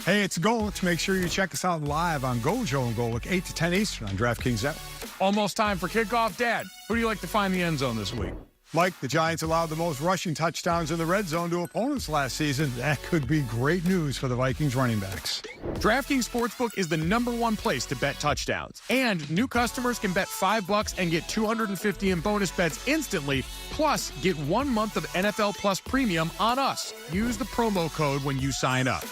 Hey, it's Golic. Make sure you check us out live on Gojo and Golic, 8 to 10 Eastern on DraftKings Network. Almost time for kickoff. Dad, who do you like to find the end zone this week? Mike, the Giants allowed the most rushing touchdowns in the red zone to opponents last season. That could be great news for the Vikings running backs. DraftKings Sportsbook is the #1 place to bet touchdowns. And new customers can bet $5 and get $250 in bonus bets instantly, plus get 1 month of NFL Plus Premium on us. Use the promo code when you sign up.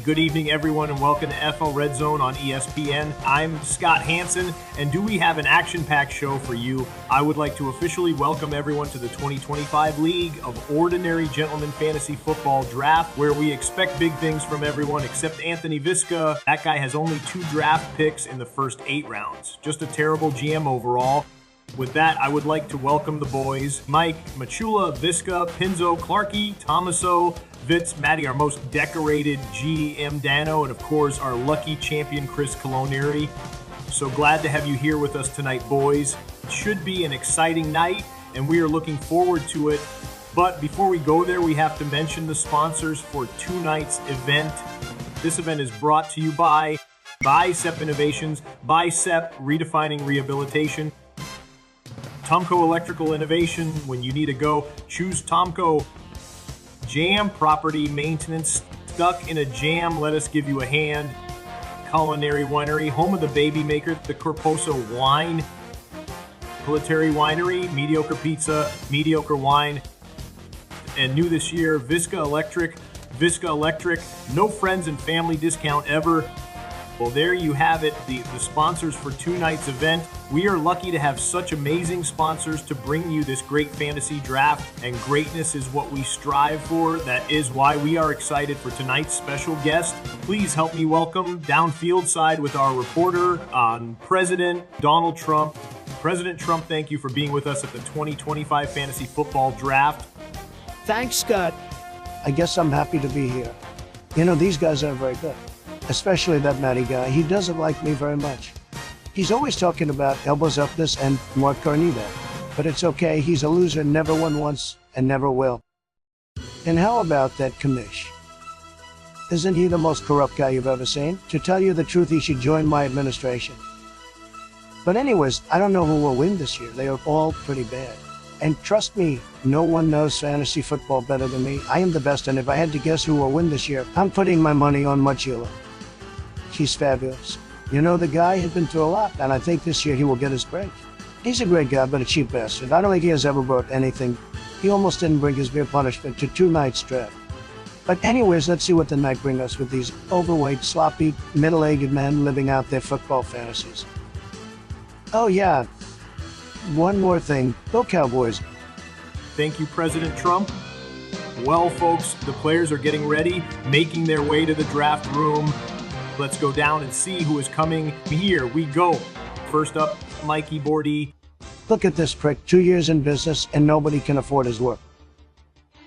Good evening, everyone, and welcome to FL Red Zone on ESPN. I'm Scott Hansen, and do we have an action-packed show for you? I would like to officially welcome everyone to the 2025 League of Oridnary Gentlemen Fantasy Football Draft, where we expect big things from everyone except Anthony Visca. That guy has only 2 draft picks in the first 8 rounds. Just a terrible GM overall. With that, I would like to welcome the boys, Mike, Machula, Visca, Pinzo, Clarkey, Tomaso, Vitz, Maddie, our most decorated GM Dano, and of course our lucky champion Chris Colonieri. So glad to have you here with us tonight, boys. It should be an exciting night, and we are looking forward to it. But before we go there, we have to mention the sponsors for tonight's event. This event is brought to you by Bicep Innovations, Bicep Redefining Rehabilitation, Tomco Electrical Innovation. When you need to go, choose Tomco. Jam Property Maintenance. Stuck in a jam? Let us give you a hand. Culinary Winery, home of the baby maker, the Corposo Wine. Culinary Winery, mediocre pizza, mediocre wine. And new this year, Visca Electric. Visca Electric, no friends and family discount ever. Well, there you have it, the sponsors for tonight's event. We are lucky to have such amazing sponsors to bring you this great fantasy draft, and greatness is what we strive for. That is why we are excited for tonight's special guest. Please help me welcome downfield side with our reporter on President Donald Trump. President Trump, thank you for being with us at the 2025 Fantasy Football Draft. Thanks, Scott. I guess I'm happy to be here. You know, these guys are very good. Especially that Matty guy. He doesn't like me very much. He's always talking about elbows up this and Mark Carney that. But it's okay, he's a loser, never won once, and never will. And how about that Kamish? Isn't he the most corrupt guy you've ever seen? To tell you the truth, he should join my administration. But anyways, I don't know who will win this year. They are all pretty bad. And trust me, no one knows fantasy football better than me. I am the best, and if I had to guess who will win this year, I'm putting my money on Machula. He's fabulous. You know, the guy has been through a lot, and I think this year he will get his break. He's a great guy, but a cheap bastard. I don't think he has ever brought anything. He almost didn't bring his mere punishment to tonight's draft. But anyways, let's see what the night brings us with these overweight, sloppy, middle-aged men living out their football fantasies. Oh yeah, one more thing. Go Cowboys. Thank you, President Trump. Well, folks, the players are getting ready, making their way to the draft room. Let's go down and see who is coming. Here we go. First up, Mikey Bordy. Look at this prick, 2 years in business and nobody can afford his work.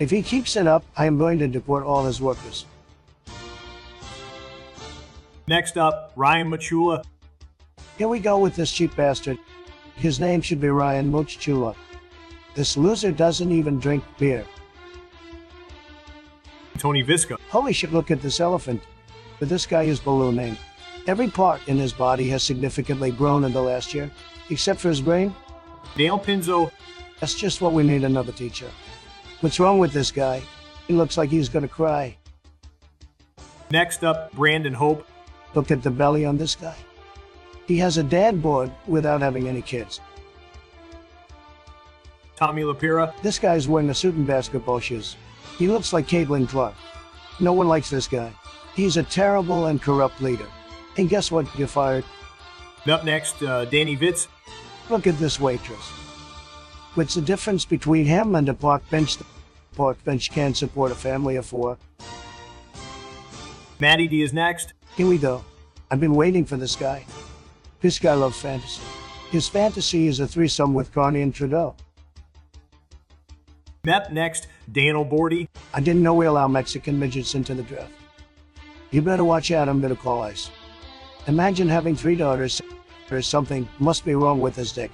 If he keeps it up, I am going to deport all his workers. Next up, Ryan Machula. Here we go with this cheap bastard. His name should be Ryan Muchula. This loser doesn't even drink beer. Tony Visca. Holy shit, look at this elephant. But this guy is ballooning. Every part in his body has significantly grown in the last year, except for his brain. Dale Pinzo. That's just what we need, another teacher. What's wrong with this guy? He looks like he's gonna cry. Next up, Brandon Hope. Look at the belly on this guy. He has a dad board without having any kids. Tommy Lapira. This guy's wearing a suit and basketball shoes. He looks like Caitlin Clark. No one likes this guy. He's a terrible and corrupt leader. And guess what? You're fired. Up next, Danny Vitz. Look at this waitress. What's the difference between him and a park bench? The park bench can't support a family of 4. Matty D is next. Here we go. I've been waiting for this guy. This guy loves fantasy. His fantasy is a threesome with Carney and Trudeau. Up next, Dan O'Bordy. I didn't know we allow Mexican midgets into the draft. You better watch out, I'm gonna call ice. Imagine having 3 daughters. There's something must be wrong with his dick.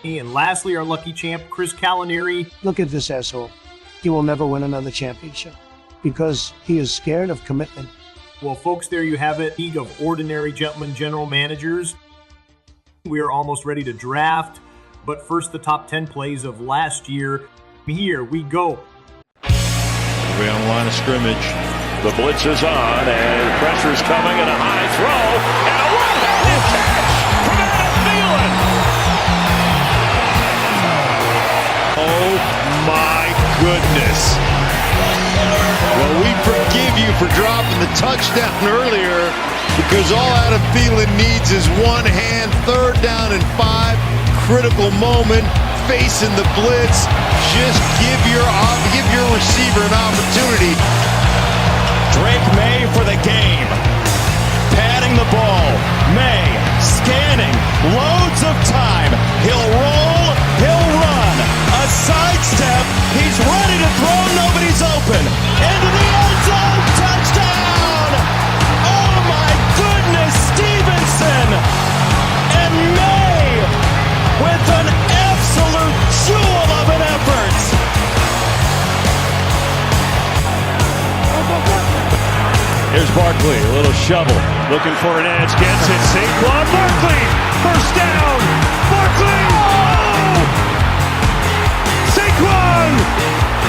And lastly, our lucky champ, Chris Calinari. Look at this asshole. He will never win another championship because he is scared of commitment. Well, folks, there you have it. League of Ordinary Gentlemen General Managers. We are almost ready to draft, but first the top 10 plays of last year. Here we go. We're on the line of scrimmage. The blitz is on, and pressure's coming, and a high throw, and a one-handed catch from Adam Thielen. Oh my goodness. Well, we forgive you for dropping the touchdown earlier because all Adam Thielen needs is one hand, 3rd down and 5, critical moment, facing the blitz. Just give your receiver an opportunity. Drake May for the game. Patting the ball. May scanning. Loads of time. He'll roll. He'll run. A sidestep. He's ready to throw. Nobody's open. Into the end zone. Touchdown. Oh my goodness. Stevenson. And May with an absolute jewel of an effort. Here's Barkley, a little shovel, looking for an edge, gets it, Saquon Barkley, first down, Barkley, oh! Saquon,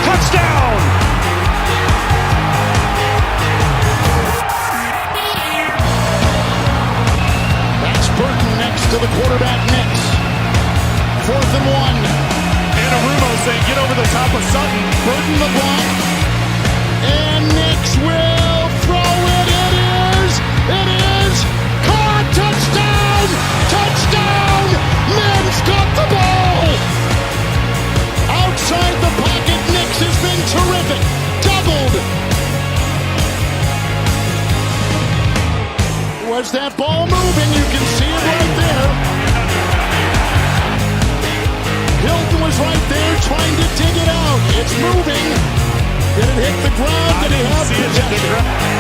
touchdown! That's Burton next to the quarterback Nix. 4th and 1. Anarumo saying, get over the top of Sutton. Burton the block. And Nix will throw it. It is caught. Touchdown! Touchdown! Mims got the ball. Outside the pocket, Nix has been terrific. Doubled. Was that ball moving? You can see it right there. Hilton was right there trying to dig it out. It's moving. Did it hit the ground? Did he have possession?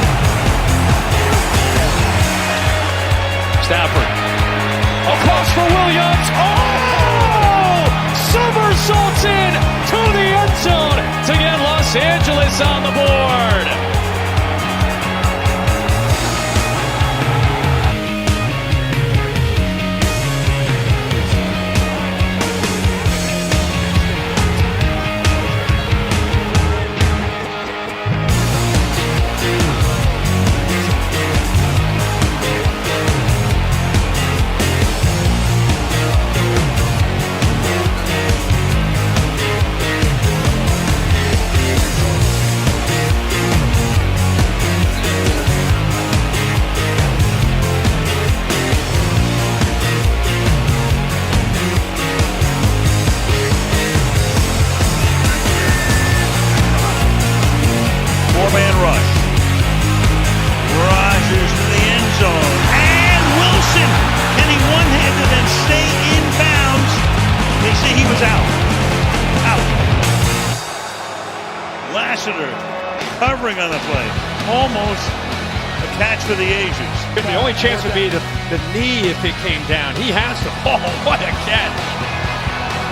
Stafford. Across for Williams. Oh! Somersaults in to the end zone to get Los Angeles on the board. Covering on the play. Almost a catch for the Asians. The only chance would be the knee if it came down. He has to. Oh, what a catch.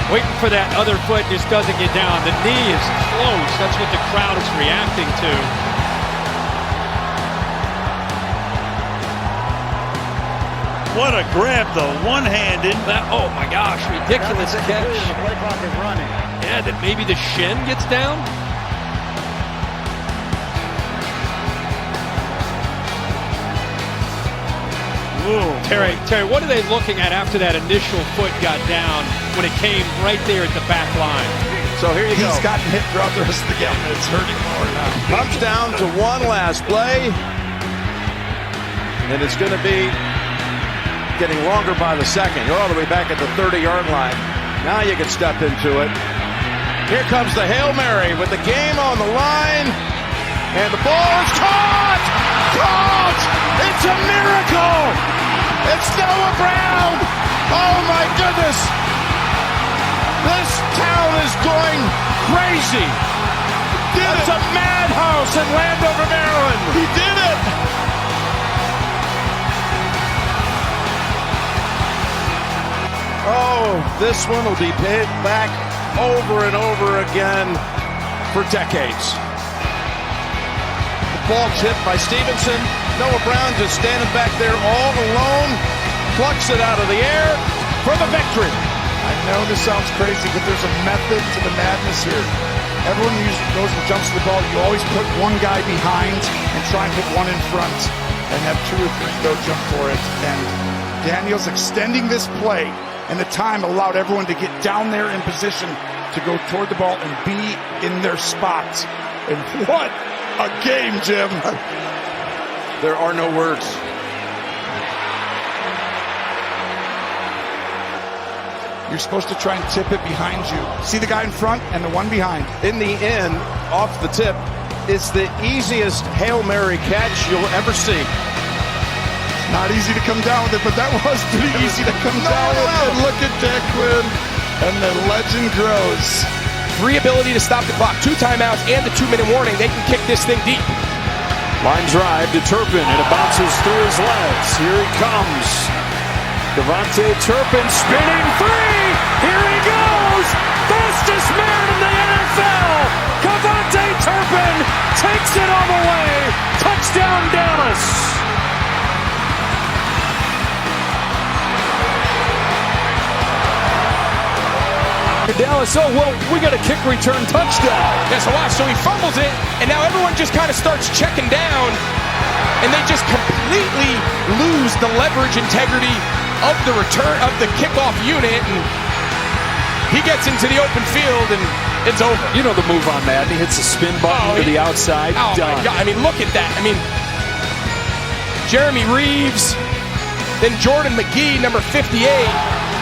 Waiting for that other foot, just doesn't get down. The knee is close. That's what the crowd is reacting to. What a grab, though. One-handed. Oh, my gosh. Ridiculous catch. The play clock is running. Yeah, that maybe the shin gets down. Terry, what are they looking at after that initial foot got down when it came right there at the back line? So here you go. He's gotten hit throughout the rest of the game. It's hurting more now. Comes down to one last play. And it's going to be getting longer by the second. You're all the way back at the 30-yard line. Now you can step into it. Here comes the Hail Mary with the game on the line. And the ball is caught! Caught! It's a miracle! It's Noah Brown! Oh my goodness! This town is going crazy! It's a madhouse in Landover, Maryland! He did it! Oh, this one will be paid back over and over again for decades. The ball tipped by Stevenson. Noah Brown just standing back there all alone. Plucks it out of the air for the victory. I know this sounds crazy, but there's a method to the madness here. Everyone usually goes and jumps to the ball. You always put one guy behind and try and put one in front and have two or three go jump for it. And Daniel's extending this play, and the time allowed everyone to get down there in position to go toward the ball and be in their spots. And what a game, Jim. There are no words. You're supposed to try and tip it behind you. See the guy in front and the one behind. In the end, off the tip, it's the easiest Hail Mary catch you'll ever see. Not easy to come down with it, but that was pretty easy to come down with it. Look at Jack Quinn, and the legend grows. Free ability to stop the clock, 2 timeouts, and the 2-minute warning. They can kick this thing deep. Line drive to Turpin, and it bounces through his legs. Here he comes. Devontae Turpin spinning three. Here he goes. Fastest man in the NFL. Devontae Turpin takes it all the way. Touchdown, Dallas. Dallas, oh, well, we got a kick return touchdown. Yeah, so watch. So he fumbles it, and now everyone just kind of starts checking down, and they just completely lose the leverage integrity of the return of the kickoff unit, and he gets into the open field, and it's over. You know the move on that. He hits the spin button to the outside. Oh, Done. my God. I mean, look at that. I mean, Jeremy Reeves, then Jordan McGee, number 58.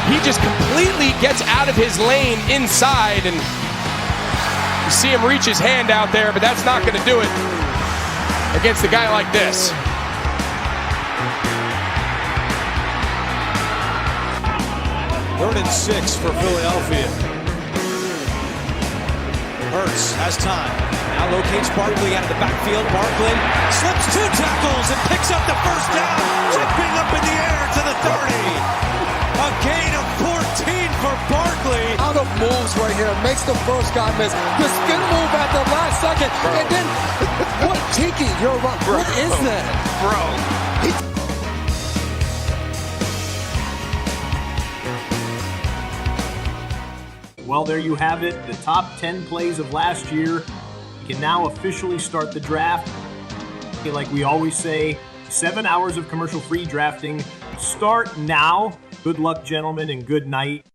He just completely gets out of his lane inside, and you see him reach his hand out there, but that's not going to do it against a guy like this. 3rd and 6 for Philadelphia. Hurts has time. Now locates Barkley out of the backfield. Barkley slips 2 tackles and picks up the first down. Jumping up in the air to the 30. A gain of 14 for Barkley. Out of moves right here. Makes the first guy miss. The spin move at the last second. Bro. And then, what, Tiki? You're right. What is that? Bro. Well, there you have it. The top 10 plays of last year. You can now officially start the draft. Like we always say, 7 hours of commercial-free drafting. Start now. Good luck, gentlemen, and good night.